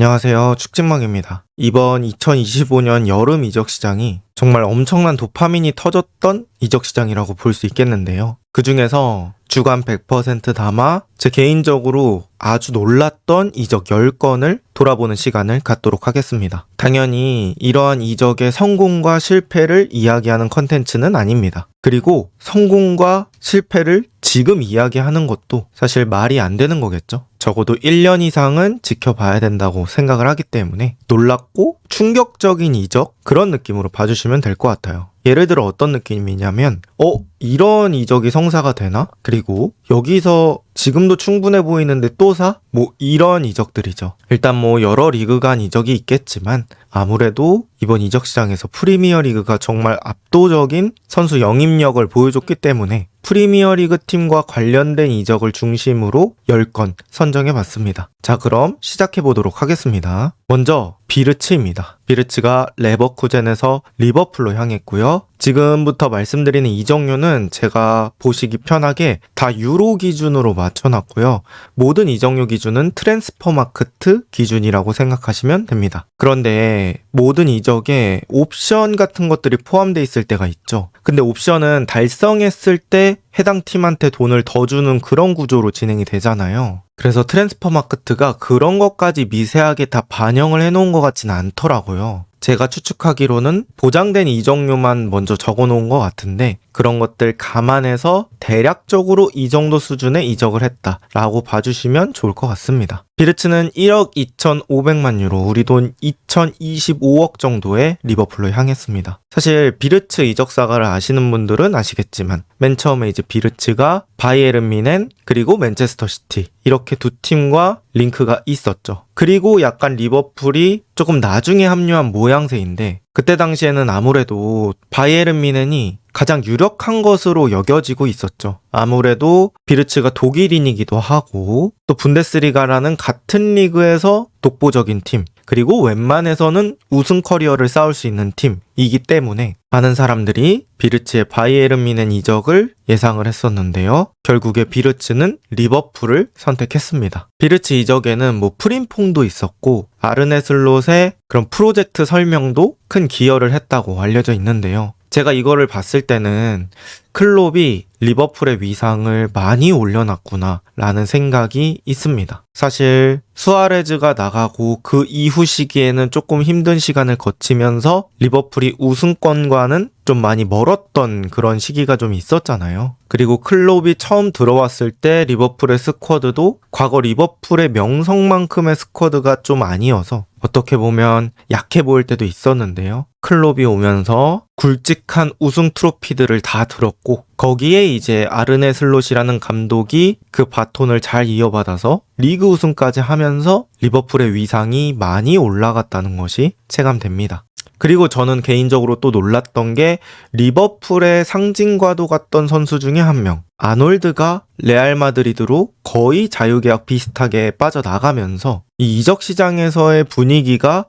안녕하세요. 축진망입니다. 이번 2025년 여름 이적 시장이 정말 엄청난 도파민이 터졌던 이적 시장이라고 볼 수 있겠는데요. 그 중에서 주간 100% 담아 제 개인적으로 아주 놀랐던 이적 10건을 돌아보는 시간을 갖도록 하겠습니다. 당연히 이러한 이적의 성공과 실패를 이야기하는 컨텐츠는 아닙니다. 그리고 성공과 실패를 지금 이야기하는 것도 사실 말이 안 되는 거겠죠. 적어도 1년 이상은 지켜봐야 된다고 생각을 하기 때문에 놀랍고 충격적인 이적 그런 느낌으로 봐주시면 될 것 같아요. 예를 들어 어떤 느낌이냐면 이런 이적이 성사가 되나? 그리고 여기서 지금도 충분해 보이는데 또 사? 이런 이적들이죠. 일단 여러 리그 간 이적이 있겠지만 아무래도 이번 이적 시장에서 프리미어 리그가 정말 압도적인 선수 영입력을 보여줬기 때문에 프리미어리그 팀과 관련된 이적을 중심으로 10건 선정해봤습니다. 자, 그럼 시작해보도록 하겠습니다. 먼저 비르츠입니다. 비르츠가 레버쿠젠에서 리버풀로 향했고요. 지금부터 말씀드리는 이적료는 제가 보시기 편하게 다 유로 기준으로 맞춰놨고요. 모든 이적료 기준은 트랜스퍼마크트 기준이라고 생각하시면 됩니다. 그런데 모든 이적에 옵션 같은 것들이 포함되어 있을 때가 있죠. 근데 옵션은 달성했을 때 해당 팀한테 돈을 더 주는 그런 구조로 진행이 되잖아요. 그래서 트랜스퍼마크트가 그런 것까지 미세하게 다 반영을 해놓은 것 같지는 않더라고요. 제가 추측하기로는 보장된 이적료만 먼저 적어놓은 것 같은데 그런 것들 감안해서 대략적으로 이 정도 수준의 이적을 했다라고 봐주시면 좋을 것 같습니다. 비르츠는 1억 2,500만 유로, 우리 돈 2,025억 정도의 리버풀로 향했습니다. 사실 비르츠 이적 사가를 아시는 분들은 아시겠지만 맨 처음에 이제 비르츠가 바이에른 뮌헨 그리고 맨체스터 시티 이렇게 두 팀과 링크가 있었죠. 그리고 약간 리버풀이 조금 나중에 합류한 모양새인데 그때 당시에는 아무래도 바이에른 뮌헨이 가장 유력한 것으로 여겨지고 있었죠. 아무래도 비르츠가 독일인이기도 하고 또 분데스리가라는 같은 리그에서 독보적인 팀 그리고 웬만해서는 우승 커리어를 쌓을 수 있는 팀이기 때문에 많은 사람들이 비르츠의 바이에른 뮌헨 이적을 예상을 했었는데요. 결국에 비르츠는 리버풀을 선택했습니다. 비르츠 이적에는 프림퐁도 있었고 아르네 슬롯의 그런 프로젝트 설명도 큰 기여를 했다고 알려져 있는데요. 제가 이거를 봤을 때는 클롭이 리버풀의 위상을 많이 올려놨구나 라는 생각이 있습니다. 사실 수아레즈가 나가고 그 이후 시기에는 조금 힘든 시간을 거치면서 리버풀이 우승권과는 좀 많이 멀었던 그런 시기가 좀 있었잖아요. 그리고 클롭이 처음 들어왔을 때 리버풀의 스쿼드도 과거 리버풀의 명성만큼의 스쿼드가 좀 아니어서 어떻게 보면 약해 보일 때도 있었는데요. 클롭이 오면서 굵직한 우승 트로피들을 다 들었고 거기에 이제 아르네 슬롯이라는 감독이 그 바톤을 잘 이어받아서 리그 우승까지 하면서 리버풀의 위상이 많이 올라갔다는 것이 체감됩니다. 그리고 저는 개인적으로 또 놀랐던 게 리버풀의 상징과도 같던 선수 중에 한 명, 아놀드가 레알 마드리드로 거의 자유계약 비슷하게 빠져나가면서 이 이적 시장에서의 분위기가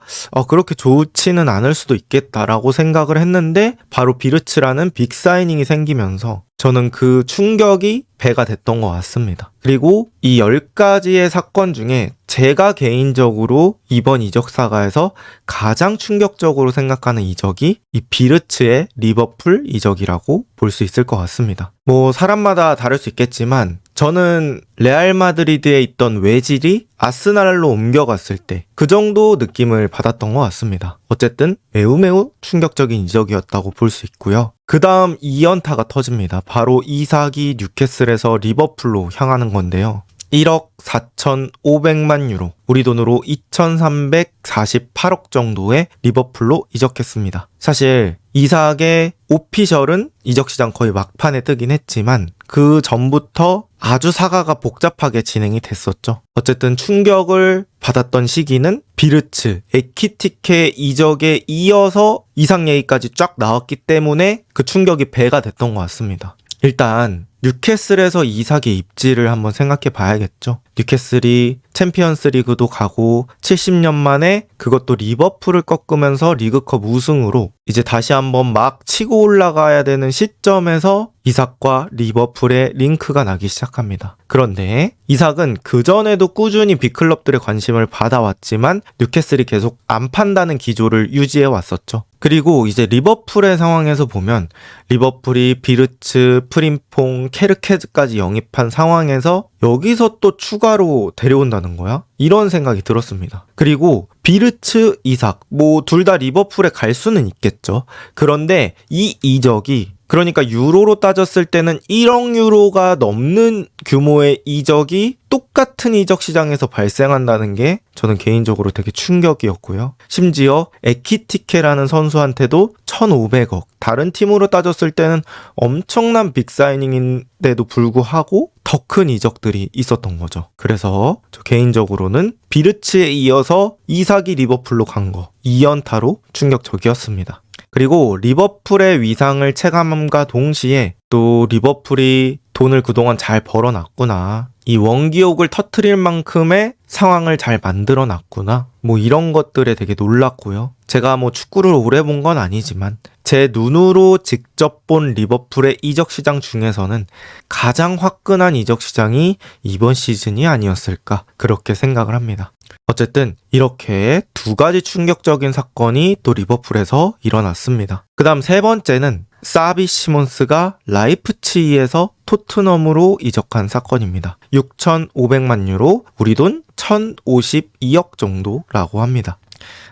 그렇게 좋지는 않을 수도 있겠다라고 생각을 했는데 바로 비르츠라는 빅 사이닝이 생기면서 저는 그 충격이 배가 됐던 것 같습니다. 그리고 이 10가지의 사건 중에 제가 개인적으로 이번 이적 사가에서 가장 충격적으로 생각하는 이적이 이 비르츠의 리버풀 이적이라고 볼 수 있을 것 같습니다. 사람마다 다를 수 있겠지만 저는 레알 마드리드에 있던 외질이 아스날로 옮겨갔을 때 그 정도 느낌을 받았던 것 같습니다. 어쨌든 매우 충격적인 이적이었다고 볼 수 있고요. 그 다음 2연타가 터집니다. 바로 이삭이 뉴캐슬에서 리버풀로 향하는 건데요. 1억 4,500만 유로, 우리 돈으로 2,348억 정도의 리버풀로 이적했습니다. 사실 이삭의 오피셜은 이적 시장 거의 막판에 뜨긴 했지만 그 전부터 아주 사가가 복잡하게 진행이 됐었죠. 어쨌든 충격을 받았던 시기는 비르츠, 에키티케 이적에 이어서 이삭 얘기까지 쫙 나왔기 때문에 그 충격이 배가 됐던 것 같습니다. 일단 뉴캐슬에서 이삭의 입지를 한번 생각해 봐야겠죠. 뉴캐슬이 챔피언스 리그도 가고 70년 만에 그것도 리버풀을 꺾으면서 리그컵 우승으로 이제 다시 한번 막 치고 올라가야 되는 시점에서 이삭과 리버풀의 링크가 나기 시작합니다. 그런데 이삭은 그전에도 꾸준히 빅클럽들의 관심을 받아왔지만 뉴캐슬이 계속 안 판다는 기조를 유지해 왔었죠. 그리고 이제 리버풀의 상황에서 보면 리버풀이 비르츠, 프림퐁, 케르케즈까지 영입한 상황에서 여기서 또 추가로 데려온다는 거야? 이런 생각이 들었습니다. 그리고 비르츠, 이삭 뭐 둘 다 리버풀에 갈 수는 있겠죠. 그런데 이 이적이 그러니까 유로로 따졌을 때는 1억 유로가 넘는 규모의 이적이 똑같은 이적 시장에서 발생한다는 게 저는 개인적으로 되게 충격이었고요. 심지어 에키티케라는 선수한테도 1,500억, 다른 팀으로 따졌을 때는 엄청난 빅사이닝인데도 불구하고 더 큰 이적들이 있었던 거죠. 그래서 저 개인적으로는 비르츠에 이어서 이삭이 리버풀로 간 거 2연타로 충격적이었습니다. 그리고 리버풀의 위상을 체감함과 동시에 또 리버풀이 돈을 그동안 잘 벌어놨구나. 이 원기옥을 터트릴 만큼의 상황을 잘 만들어놨구나. 뭐 이런 것들에 되게 놀랐고요. 제가 뭐 축구를 오래 본 건 아니지만 제 눈으로 직접 본 리버풀의 이적 시장 중에서는 가장 화끈한 이적 시장이 이번 시즌이 아니었을까 그렇게 생각을 합니다. 어쨌든 이렇게 두 가지 충격적인 사건이 또 리버풀에서 일어났습니다. 그 다음 세 번째는 사비 시몬스가 라이프치히에서 토트넘으로 이적한 사건입니다. 6,500만 유로, 우리 돈 1,052억 정도라고 합니다.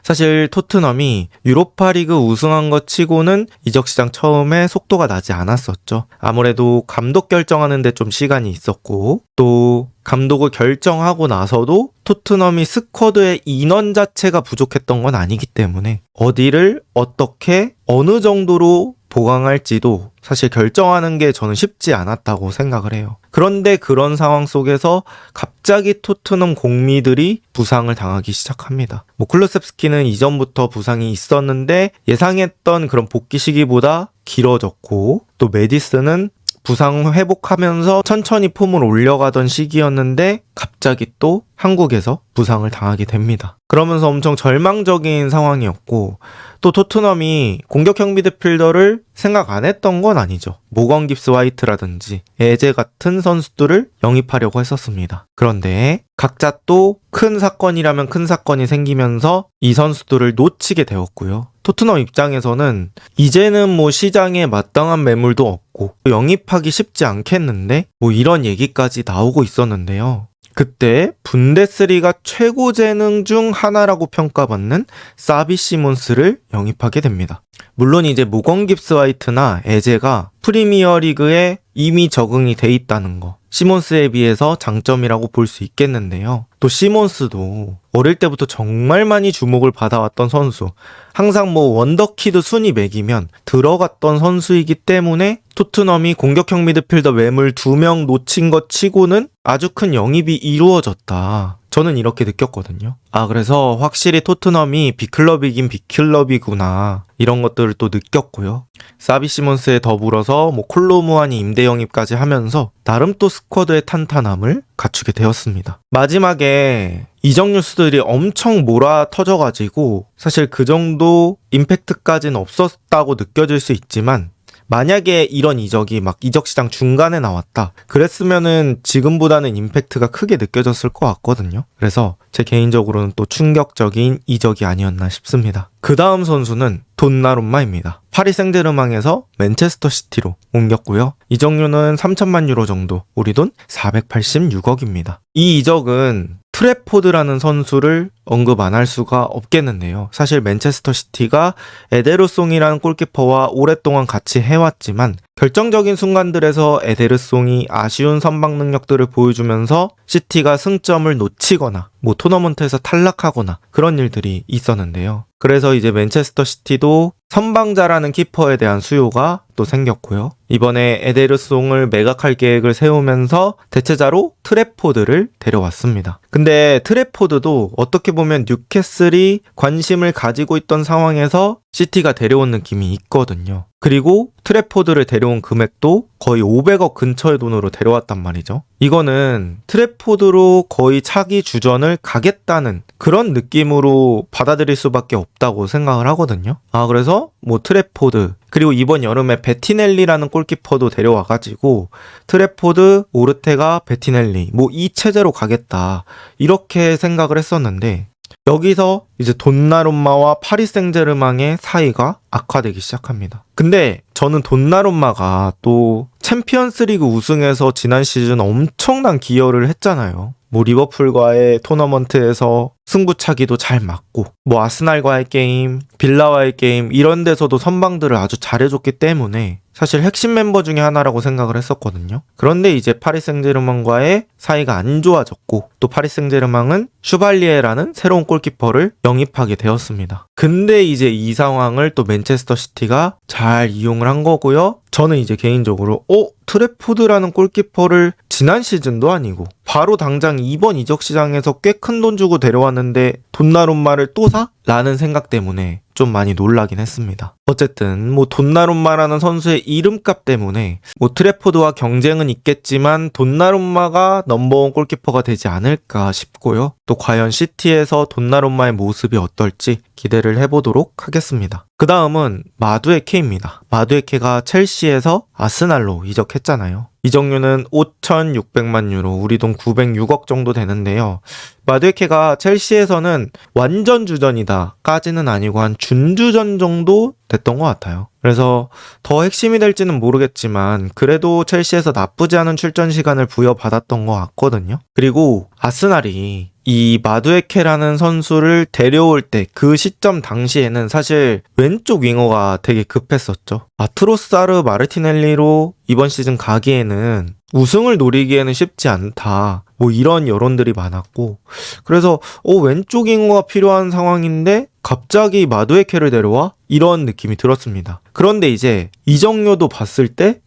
사실 토트넘이 유로파리그 우승한 것 치고는 이적시장 처음에 속도가 나지 않았었죠. 아무래도 감독 결정하는 데 좀 시간이 있었고 또 감독을 결정하고 나서도 토트넘이 스쿼드의 인원 자체가 부족했던 건 아니기 때문에 어디를 어떻게 어느 정도로 보강할지도 사실 결정하는 게 저는 쉽지 않았다고 생각을 해요. 그런데 그런 상황 속에서 갑자기 토트넘 공미들이 부상을 당하기 시작합니다. 뭐 클루셉스키는 이전부터 부상이 있었는데 예상했던 그런 복귀 시기보다 길어졌고 또 메디슨은 부상 회복하면서 천천히 폼을 올려가던 시기였는데 갑자기 또 한국에서 부상을 당하게 됩니다. 그러면서 엄청 절망적인 상황이었고 또 토트넘이 공격형 미드필더를 생각 안 했던 건 아니죠. 모건 깁스 화이트라든지 에제 같은 선수들을 영입하려고 했었습니다. 그런데 각자 또 큰 사건이라면 큰 사건이 생기면서 이 선수들을 놓치게 되었고요. 토트넘 입장에서는 이제는 뭐 시장에 마땅한 매물도 없고 영입하기 쉽지 않겠는데 뭐 이런 얘기까지 나오고 있었는데요. 그때 분데스리가 최고 재능 중 하나라고 평가받는 사비 시몬스를 영입하게 됩니다. 물론 이제 모건 깁스 화이트나 에제가 프리미어 리그에 이미 적응이 돼 있다는 거 시몬스에 비해서 장점이라고 볼 수 있겠는데요. 또 시몬스도 어릴 때부터 정말 많이 주목을 받아왔던 선수, 항상 뭐 원더키드 순위 매기면 들어갔던 선수이기 때문에 토트넘이 공격형 미드필더 매물 2명 놓친 것 치고는 아주 큰 영입이 이루어졌다. 저는 이렇게 느꼈거든요. 그래서 확실히 토트넘이 빅클럽이긴 빅클럽이구나 이런 것들을 또 느꼈고요. 사비 시몬스에 더불어서 뭐 콜로무아니 임대 영입까지 하면서 나름 또 스쿼드의 탄탄함을 갖추게 되었습니다. 마지막에 이적 뉴스들이 엄청 몰아 터져가지고 사실 그 정도 임팩트까지는 없었다고 느껴질 수 있지만 만약에 이런 이적이 막 이적 시장 중간에 나왔다 그랬으면은 지금보다는 임팩트가 크게 느껴졌을 것 같거든요. 그래서 제 개인적으로는 또 충격적인 이적이 아니었나 싶습니다. 그 다음 선수는 돈나룸마입니다. 파리 생제르맹에서 맨체스터 시티로 옮겼고요. 이적료는 3천만 유로 정도, 우리 돈 486억입니다. 이 이적은 트래포드라는 선수를 언급 안 할 수가 없겠는데요. 사실 맨체스터 시티가 에데르송이라는 골키퍼와 오랫동안 같이 해왔지만 결정적인 순간들에서 에데르송이 아쉬운 선방 능력들을 보여주면서 시티가 승점을 놓치거나 뭐 토너먼트에서 탈락하거나 그런 일들이 있었는데요. 그래서 이제 맨체스터 시티도 선방자라는 키퍼에 대한 수요가 또 또 생겼고요. 이번에 에데르송을 매각할 계획을 세우면서 대체자로 트래포드를 데려왔습니다. 근데 트래포드도 어떻게 보면 뉴캐슬이 관심을 가지고 있던 상황에서 시티가 데려온 느낌이 있거든요. 그리고 트래포드를 데려온 금액도 거의 500억 근처의 돈으로 데려왔단 말이죠. 이거는 트래포드로 거의 차기 주전을 가겠다는 그런 느낌으로 받아들일 수밖에 없다고 생각을 하거든요. 그래서 뭐 트래포드, 그리고 이번 여름에 베티넬리라는 골키퍼도 데려와가지고 트래포드, 오르테가, 베티넬리 뭐 이 체제로 가겠다 이렇게 생각을 했었는데, 여기서 이제 돈나룸마와 파리 생제르맹의 사이가 악화되기 시작합니다. 근데 저는 돈나룸마가 또 챔피언스리그 우승에서 지난 시즌 엄청난 기여를 했잖아요. 뭐 리버풀과의 토너먼트에서 승부차기도 잘 맞고, 뭐 아스날과의 게임, 빌라와의 게임 이런 데서도 선방들을 아주 잘해줬기 때문에 사실 핵심 멤버 중에 하나라고 생각을 했었거든요. 그런데 이제 파리 생제르맹과의 사이가 안 좋아졌고, 또 파리 생제르맹은 슈발리에라는 새로운 골키퍼를 영입하게 되었습니다. 근데 이제 이 상황을 또 맨체스터 시티가 잘 이용을 한 거고요. 저는 이제 개인적으로 트래포드라는 골키퍼를 지난 시즌도 아니고 바로 당장 이번 이적 시장에서 꽤 큰 돈 주고 데려왔는데 돈나룸마를 또 사? 라는 생각 때문에 좀 많이 놀라긴 했습니다. 어쨌든 뭐 돈나룸마라는 선수의 이름값 때문에 뭐 트래포드와 경쟁은 있겠지만 돈나룸마가 넘버원 골키퍼가 되지 않을까 싶고요. 또 과연 시티에서 돈나룸마의 모습이 어떨지 기대를 해보도록 하겠습니다. 그 다음은 마두에케입니다. 마두에케가 첼시에서 아스날로 이적했잖아요. 이적료는 5,600만 유로, 우리 돈 906억 정도 되는데요. 마두에케가 첼시에서는 완전 주전이다 까지는 아니고 한 준주전 정도 됐던 것 같아요. 그래서 더 핵심이 될지는 모르겠지만 그래도 첼시에서 나쁘지 않은 출전 시간을 부여받았던 것 같거든요. 그리고 아스날이 이 마두에케라는 선수를 데려올 때 그 시점 당시에는 사실 왼쪽 윙어가 되게 급했었죠. 트로사르 마르티넬리로 이번 시즌 가기에는 우승을 노리기에는 쉽지 않다, 뭐 이런 여론들이 많았고, 그래서 왼쪽 윙어가 필요한 상황인데 갑자기 마두에케를 데려와? 이런 느낌이 들었습니다. 그런데 이제 이적료도 봤을 때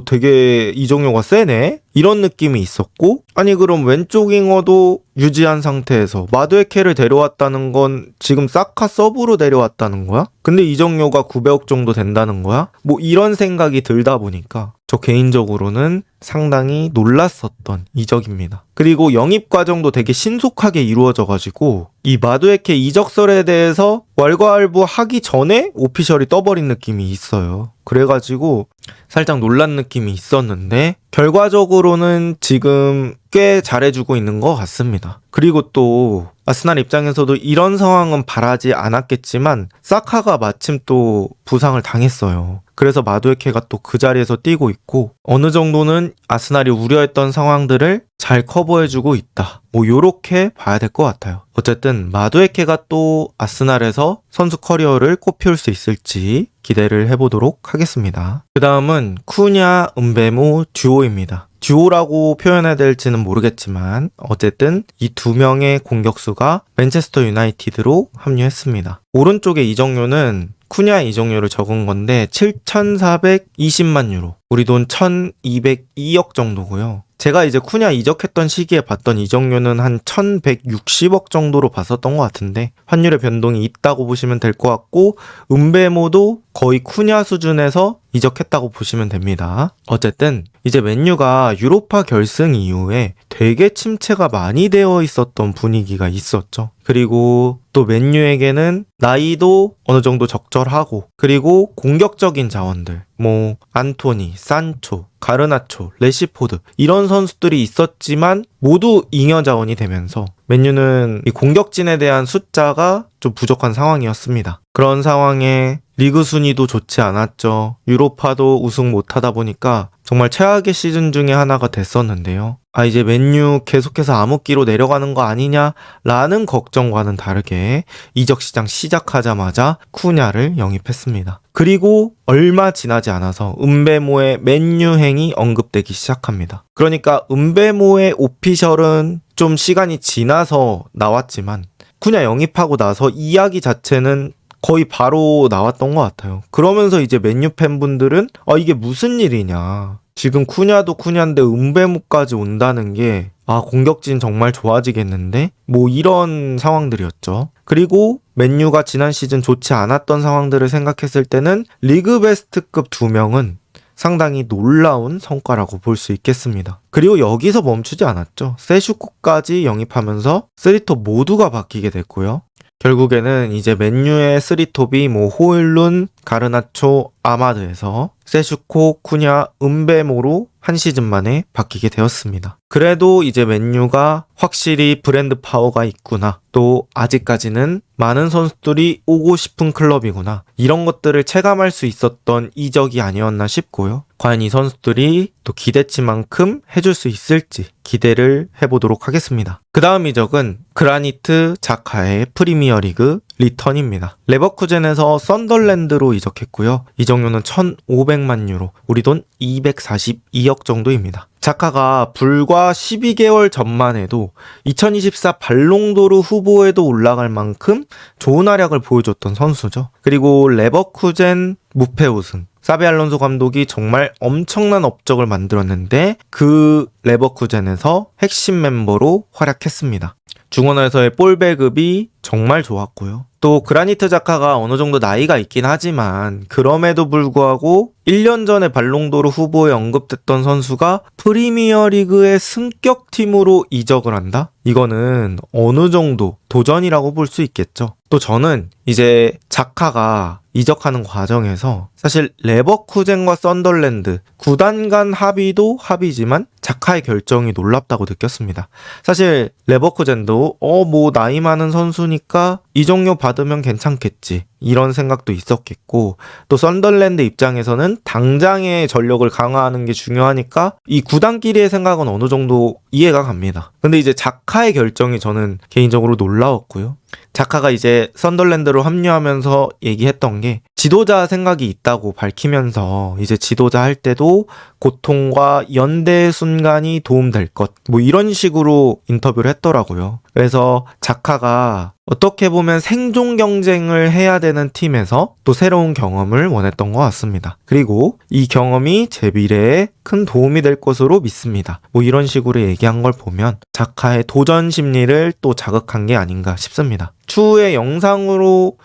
되게 이적료가 세네? 이런 느낌이 있었고, 아니 그럼 왼쪽 윙어도 유지한 상태에서 마두에케를 데려왔다는 건 지금 사카 서브로 데려왔다는 거야? 근데 이적료가 900억 정도 된다는 거야? 뭐 이런 생각이 들다 보니까 저 개인적으로는 상당히 놀랐었던 이적입니다. 그리고 영입 과정도 되게 신속하게 이루어져가지고 이 마두에케 이적설에 대해서 왈가왈부하기 전에 오피셜이 떠버린 느낌이 있어요. 그래가지고 살짝 놀란 느낌이 있었는데 결과적으로는 지금 꽤 잘해주고 있는 것 같습니다. 그리고 또 아스날 입장에서도 이런 상황은 바라지 않았겠지만 사카가 마침 또 부상을 당했어요. 그래서 마두에케가 또 그 자리에서 뛰고 있고 어느 정도는 아스날이 우려했던 상황들을 잘 커버해주고 있다, 뭐 요렇게 봐야 될 것 같아요. 어쨌든 마두에케가 또 아스날에서 선수 커리어를 꽃피울 수 있을지 기대를 해보도록 하겠습니다. 그 다음은 쿠냐, 은베모 듀오입니다. 듀오라고 표현해야 될지는 모르겠지만 어쨌든 이 두 명의 공격수가 맨체스터 유나이티드로 합류했습니다. 오른쪽에 이적료는 쿠냐 이적료를 적은 건데 7,420만 유로, 우리 돈 1,202억 정도고요. 제가 이제 쿠냐 이적했던 시기에 봤던 이적료는 한 1,160억 정도로 봤었던 것 같은데 환율의 변동이 있다고 보시면 될 것 같고, 은베모도 거의 쿠냐 수준에서 이적했다고 보시면 됩니다. 어쨌든 이제 맨유가 유로파 결승 이후에 되게 침체가 많이 되어 있었던 분위기가 있었죠. 그리고 또 맨유에게는 나이도 어느 정도 적절하고, 그리고 공격적인 자원들, 뭐 안토니, 산초, 가르나초, 레시포드 이런 선수들이 있었지만 모두 잉여 자원이 되면서 맨유는 이 공격진에 대한 숫자가 좀 부족한 상황이었습니다. 그런 상황에 리그 순위도 좋지 않았죠. 유로파도 우승 못하다 보니까 정말 최악의 시즌 중에 하나가 됐었는데요. 이제 맨유 계속해서 암흑기로 내려가는 거 아니냐라는 걱정과는 다르게 이적 시장 시작하자마자 쿠냐를 영입했습니다. 그리고 얼마 지나지 않아서 은베모의 맨유행이 언급되기 시작합니다. 그러니까 은베모의 오피셜은 좀 시간이 지나서 나왔지만 쿠냐 영입하고 나서 이야기 자체는 거의 바로 나왔던 것 같아요. 그러면서 이제 맨유 팬분들은 이게 무슨 일이냐. 지금 쿠냐도 쿠냐인데 은베모까지 온다는 게 공격진 정말 좋아지겠는데? 뭐 이런 상황들이었죠. 그리고 맨유가 지난 시즌 좋지 않았던 상황들을 생각했을 때는 리그 베스트급 2명은 상당히 놀라운 성과라고 볼 수 있겠습니다. 그리고 여기서 멈추지 않았죠. 세슈코까지 영입하면서 3톱 모두가 바뀌게 됐고요. 결국에는 이제 맨유의 3톱이 뭐 호일룬, 가르나초, 아마드에서 세슈코, 쿠냐, 은베모로 한 시즌 만에 바뀌게 되었습니다. 그래도 이제 맨유가 확실히 브랜드 파워가 있구나. 또 아직까지는 많은 선수들이 오고 싶은 클럽이구나. 이런 것들을 체감할 수 있었던 이적이 아니었나 싶고요. 과연 이 선수들이 또 기대치만큼 해줄 수 있을지 기대를 해보도록 하겠습니다. 그 다음 이적은 그라니트 자카의 프리미어리그 리턴입니다. 레버쿠젠에서 썬덜랜드로 이적했고요. 이적료는 1,500만 유로, 우리 돈 242억 정도입니다. 자카가 불과 12개월 전만 해도 2024 발롱도르 후보에도 올라갈 만큼 좋은 활약을 보여줬던 선수죠. 그리고 레버쿠젠 무패 우승, 사비 알론소 감독이 정말 엄청난 업적을 만들었는데 그 레버쿠젠에서 핵심 멤버로 활약했습니다. 중원에서의 볼 배급이 정말 좋았고요. 또 그라니트 자카가 어느 정도 나이가 있긴 하지만 그럼에도 불구하고 1년 전에 발롱도르 후보에 언급됐던 선수가 프리미어리그의 승격팀으로 이적을 한다? 이거는 어느 정도 도전이라고 볼 수 있겠죠. 또 저는 이제 자카가 이적하는 과정에서 사실 레버쿠젠과 썬덜랜드 구단 간 합의도 합의지만 자카의 결정이 놀랍다고 느꼈습니다. 사실 레버쿠젠도 뭐 나이 많은 선수니까 이적료 받으면 괜찮겠지 이런 생각도 있었겠고, 또 썬덜랜드 입장에서는 당장의 전력을 강화하는 게 중요하니까 이 구단끼리의 생각은 어느 정도 이해가 갑니다. 근데 이제 자카의 결정이 저는 개인적으로 놀라웠고요. 자카가 이제 썬덜랜드로 합류하면서 얘기했던 게 지도자 생각이 있다고 밝히면서 이제 지도자 할 때도 고통과 연대의 순간이 도움될 것, 뭐 이런 식으로 인터뷰를 했더라고요. 그래서 자카가 어떻게 보면 생존 경쟁을 해야 되는 팀에서 또 새로운 경험을 원했던 것 같습니다. 그리고 이 경험이 제 미래에 큰 도움이 될 것으로 믿습니다. 뭐 이런 식으로 얘기한 걸 보면 자카의 도전 심리를 또 자극한 게 아닌가 싶습니다. 추후에 영상으로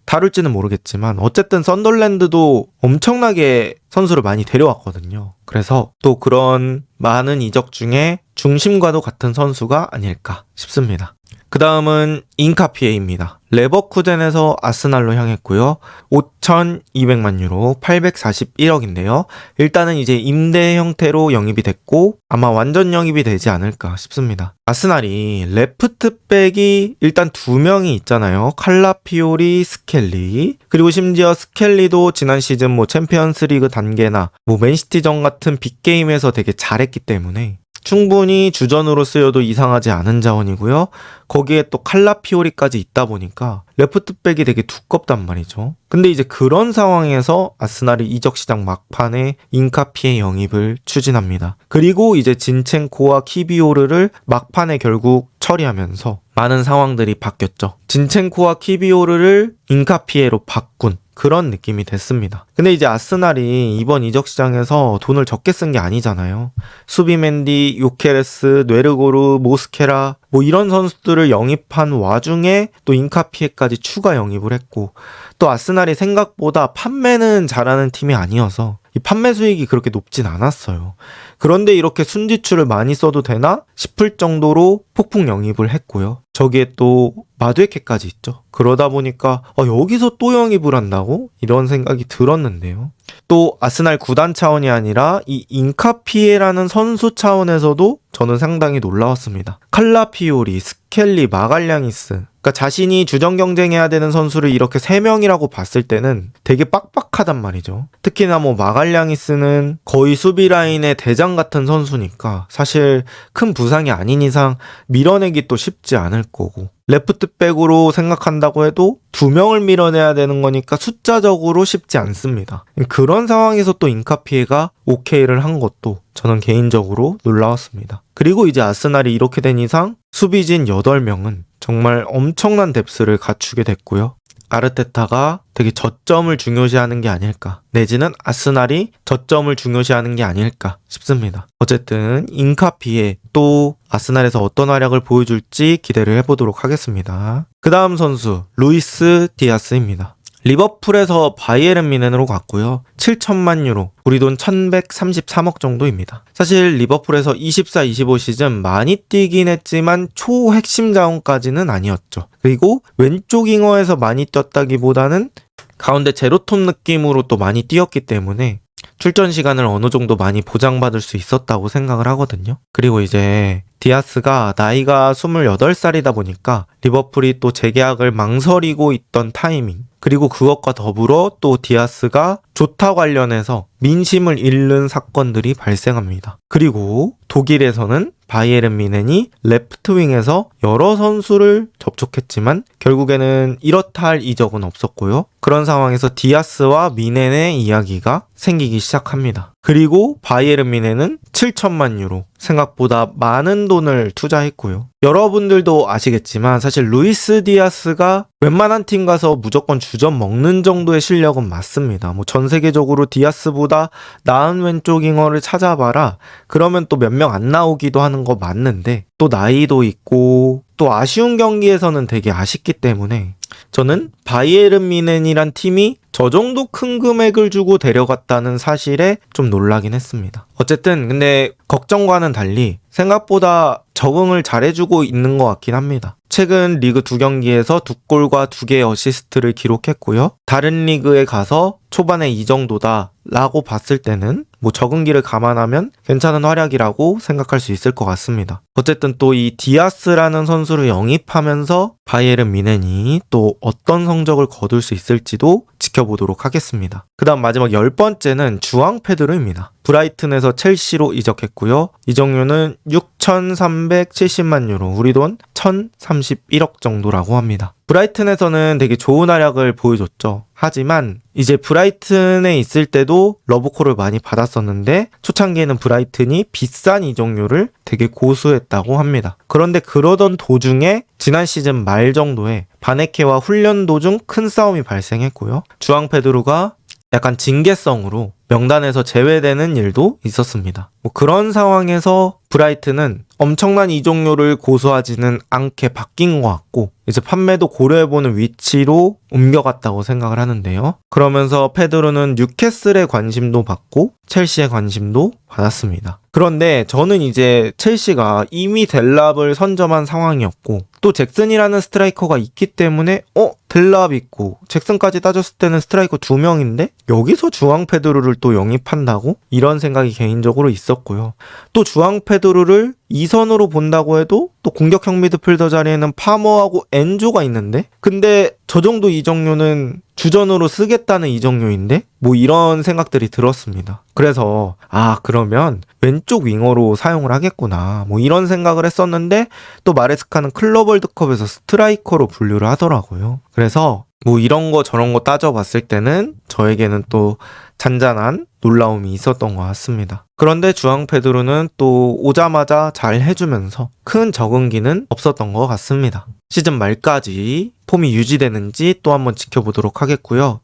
다룰지는 모르겠지만 어쨌든 썬덜랜드도 엄청나게 선수를 많이 데려왔거든요. 그래서 또 그런 많은 이적 중에 중심과도 같은 선수가 아닐까 싶습니다. 그 다음은 인카피에입니다. 레버쿠젠에서 아스날로 향했고요. 5,200만 유로, 841억인데요. 일단은 이제 임대 형태로 영입이 됐고 아마 완전 영입이 되지 않을까 싶습니다. 아스날이 레프트백이 일단 2명이 있잖아요. 칼라피오리, 스켈리. 그리고 심지어 스켈리도 지난 시즌 뭐 챔피언스리그 단계나 뭐 맨시티전 같은 빅게임에서 되게 잘했기 때문에 충분히 주전으로 쓰여도 이상하지 않은 자원이고요. 거기에 또 칼라피오리까지 있다 보니까 레프트백이 되게 두껍단 말이죠. 근데 이제 그런 상황에서 아스날이 이적 시장 막판에 인카피에 영입을 추진합니다. 그리고 이제 진첸코와 키비오르를 막판에 결국 처리하면서 많은 상황들이 바뀌었죠. 진첸코와 키비오르를 인카피에로 바꾼 그런 느낌이 됐습니다. 근데 이제 아스날이 이번 이적 시장에서 돈을 적게 쓴 게 아니잖아요. 수비맨디, 요케레스, 뇌르고르, 모스케라 뭐 이런 선수들을 영입한 와중에 또 인카피에까지 추가 영입을 했고, 또 아스날이 생각보다 판매는 잘하는 팀이 아니어서 이 판매 수익이 그렇게 높진 않았어요. 그런데 이렇게 순지출을 많이 써도 되나 싶을 정도로 폭풍 영입을 했고요. 저기에 또 마두에케까지 있죠. 그러다 보니까 여기서 또 영입을 한다고? 이런 생각이 들었는데요. 또 아스날 구단 차원이 아니라 이 인카피에라는 선수 차원에서도 저는 상당히 놀라웠습니다. 칼라피오리, 스켈리, 마갈량이스, 그러니까 자신이 주전 경쟁해야 되는 선수를 이렇게 3명이라고 봤을 때는 되게 빡빡하단 말이죠. 특히나 뭐 마갈량이스는 거의 수비 라인의 대장 같은 선수니까 사실 큰 부상이 아닌 이상 밀어내기 또 쉽지 않을 거고, 레프트백으로 생각한다고 해도 2명을 밀어내야 되는 거니까 숫자적으로 쉽지 않습니다. 그런 상황에서 또 인카피에가 오케이를 한 것도 저는 개인적으로 놀라웠습니다. 그리고 이제 아스날이 이렇게 된 이상 수비진 8명은 정말 엄청난 뎁스를 갖추게 됐고요. 아르테타가 되게 저점을 중요시하는 게 아닐까, 내지는 아스날이 저점을 중요시하는 게 아닐까 싶습니다. 어쨌든 인카피에 또 아스날에서 어떤 활약을 보여줄지 기대를 해보도록 하겠습니다. 그 다음 선수 루이스 디아스입니다. 리버풀에서 바이에른 뮌헨으로 갔고요. 7천만 유로, 우리 돈 1133억 정도입니다. 사실 리버풀에서 24-25 시즌 많이 뛰긴 했지만 초핵심 자원까지는 아니었죠. 그리고 왼쪽 윙어에서 많이 뛰었다기보다는 가운데 제로톱 느낌으로 또 많이 뛰었기 때문에 출전 시간을 어느 정도 많이 보장받을 수 있었다고 생각을 하거든요. 그리고 이제 디아스가 나이가 28살이다 보니까 리버풀이 또 재계약을 망설이고 있던 타이밍, 그리고 그것과 더불어 또 디아스가 조타 관련해서 민심을 잃는 사건들이 발생합니다. 그리고 독일에서는 바이에른 뮌헨이 레프트윙에서 여러 선수를 접촉했지만 결국에는 이렇다 할 이적은 없었고요. 그런 상황에서 디아스와 뮌헨의 이야기가 생기기 시작합니다. 그리고 바이에른 뮌헨은 7천만 유로, 생각보다 많은 돈을 투자했고요. 여러분들도 아시겠지만 사실 루이스 디아스가 웬만한 팀 가서 무조건 주전 먹는 정도의 실력은 맞습니다. 뭐 전 세계적으로 디아스보다 나은 왼쪽 윙어를 찾아봐라, 그러면 또 몇 명 안 나오기도 하는 거 맞는데, 또 나이도 있고 또 아쉬운 경기에서는 되게 아쉽기 때문에 저는 바이에른 뮌헨이란 팀이 저 정도 큰 금액을 주고 데려갔다는 사실에 좀 놀라긴 했습니다. 어쨌든 근데 걱정과는 달리 생각보다 적응을 잘해주고 있는 것 같긴 합니다. 최근 리그 2경기에서 2골과 2개의 어시스트를 기록했고요. 다른 리그에 가서 초반에 이 정도다 라고 봤을 때는 뭐 적응기를 감안하면 괜찮은 활약이라고 생각할 수 있을 것 같습니다. 어쨌든 또 이 디아스라는 선수를 영입하면서 바이에른 뮌헨이 또 어떤 성적을 거둘 수 있을지도 지켜보도록 하겠습니다. 그 다음 마지막 10번째는 주앙 페드로입니다. 브라이튼에서 첼시로 이적했고요. 이적료는 6,370만 유로, 우리 돈 1,031억 정도라고 합니다. 브라이튼에서는 되게 좋은 활약을 보여줬죠. 하지만 이제 브라이튼에 있을 때도 러브콜을 많이 받았었는데 초창기에는 브라이튼이 비싼 이적료를 되게 고수했다고 합니다. 그런데 그러던 도중에 지난 시즌 말 정도에 바네케와 훈련 도중 큰 싸움이 발생했고요. 주앙 페드로가 약간 징계성으로 명단에서 제외되는 일도 있었습니다. 뭐 그런 상황에서 브라이튼은 엄청난 이적료를 고수하지는 않게 바뀐 것 같고 이제 판매도 고려해보는 위치로 옮겨갔다고 생각을 하는데요. 그러면서 페드로는 뉴캐슬의 관심도 받고 첼시의 관심도 받았습니다. 그런데 저는 이제 첼시가 이미 델랍을 선점한 상황이었고 또 잭슨이라는 스트라이커가 있기 때문에 델랍 있고 잭슨까지 따졌을 때는 스트라이커 2명인데 여기서 주앙 페드로를 또 영입한다고? 이런 생각이 개인적으로 있었고요. 또 주앙 페드로를 2선으로 본다고 해도 또 공격형 미드필더 자리에는 파머하고 엔조가 있는데 근데 저 정도 이적료는 주전으로 쓰겠다는 이적료인데 뭐 이런 생각들이 들었습니다. 그래서 그러면 왼쪽 윙어로 사용을 하겠구나 뭐 이런 생각을 했었는데 또 마레스카는 클럽 월드컵에서 스트라이커로 분류를 하더라고요. 그래서 뭐 이런 거 저런 거 따져봤을 때는 저에게는 또 잔잔한 놀라움이 있었던 것 같습니다. 그런데 주앙 페드로는 또 오자마자 잘 해주면서 큰 적응기는 없었던 것 같습니다. 시즌 말까지 폼이 유지되는지 또 한번 지켜보도록 하겠고요.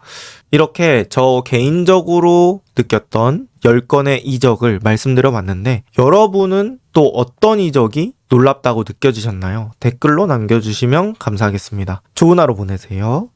이렇게 저 개인적으로 느꼈던 10건의 이적을 말씀드려봤는데 여러분은 또 어떤 이적이 놀랍다고 느껴지셨나요? 댓글로 남겨주시면 감사하겠습니다. 좋은 하루 보내세요.